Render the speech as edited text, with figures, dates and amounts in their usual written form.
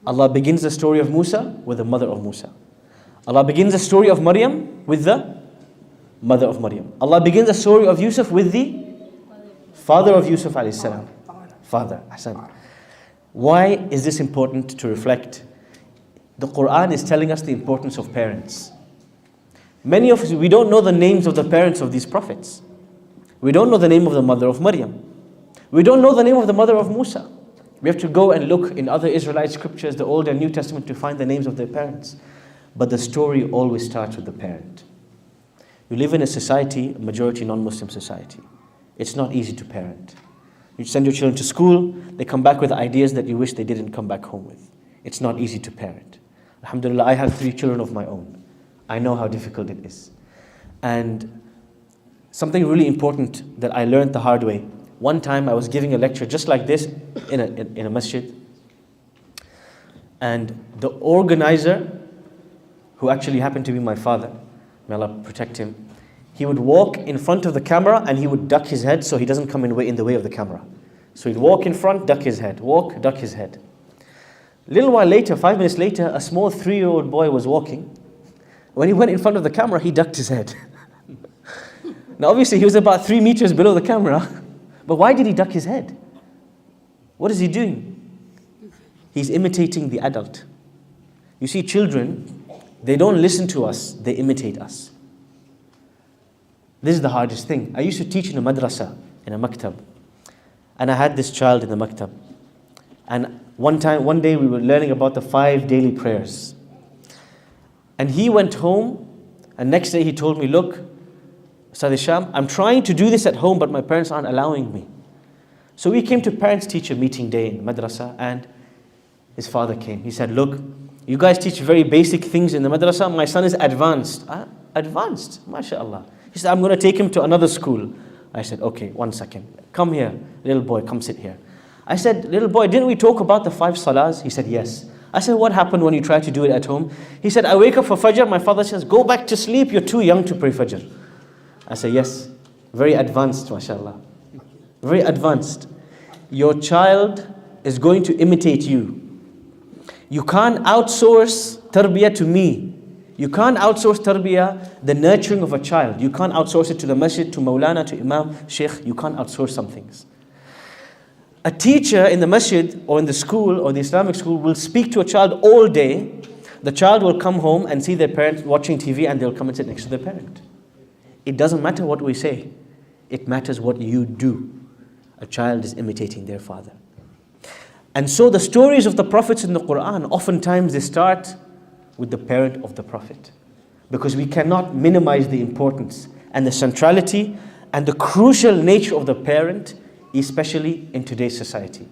Allah begins the story of Musa with the mother of Musa. Allah begins the story of Maryam with the mother of Maryam. Allah begins the story of Yusuf with the father of Yusuf alayhi salam. Father, Hassan. Why is this important to reflect? The Quran is telling us the importance of parents. Many of us, we don't know the names of the parents of these prophets. We don't know the name of the mother of Maryam. We don't know the name of the mother of Musa. We have to go and look in other Israelite scriptures, the Old and New Testament, to find the names of their parents. But the story always starts with the parent. You live in a society, a majority non-Muslim society. It's not easy to parent. You send your children to school, they come back with ideas that you wish they didn't come back home with. It's not easy to parent. Alhamdulillah, I have 3 children of my own. I know how difficult it is. And something really important that I learned the hard way. One time I was giving a lecture just like this in a masjid. And the organizer, who actually happened to be my father, may Allah protect him, he would walk in front of the camera and he would duck his head so he doesn't come in the way of the camera. So he'd walk in front, duck his head, walk, duck his head. A little while later, 5 minutes later, a small 3-year-old boy was walking. When he went in front of the camera, he ducked his head. Now obviously he was about 3 meters below the camera, but why did he duck his head? What is he doing? He's imitating the adult. You see, children, they don't listen to us, they imitate us. This is the hardest thing. I used to teach in a madrasa, in a maktab. And I had this child in the maktab. And one day we were learning about the 5 daily prayers. And he went home, and next day he told me, look, Ustad Hisham, I'm trying to do this at home, but my parents aren't allowing me. So we came to parents-teacher meeting day in madrasa, and his father came. He said, look, you guys teach very basic things in the madrasa. My son is advanced. Advanced, mashallah. He said, I'm going to take him to another school. I said, okay, 1 second. Come here, little boy, come sit here. I said, little boy, didn't we talk about the 5 salahs? He said, yes. I said, what happened when you tried to do it at home? He said, I wake up for Fajr. My father says, go back to sleep. You're too young to pray Fajr. I said, yes. Very advanced, mashallah. Very advanced. Your child is going to imitate you. You can't outsource tarbiyah to me. You can't outsource tarbiyah, the nurturing of a child. You can't outsource it to the masjid, to Maulana, to Imam, Sheikh. You can't outsource some things. A teacher in the masjid or in the school or the Islamic school will speak to a child all day. The child will come home and see their parents watching TV and they'll come and sit next to their parent. It doesn't matter what we say. It matters what you do. A child is imitating their father. And so the stories of the prophets in the Quran, oftentimes they start with the parent of the prophet. Because we cannot minimize the importance and the centrality and the crucial nature of the parent, especially in today's society.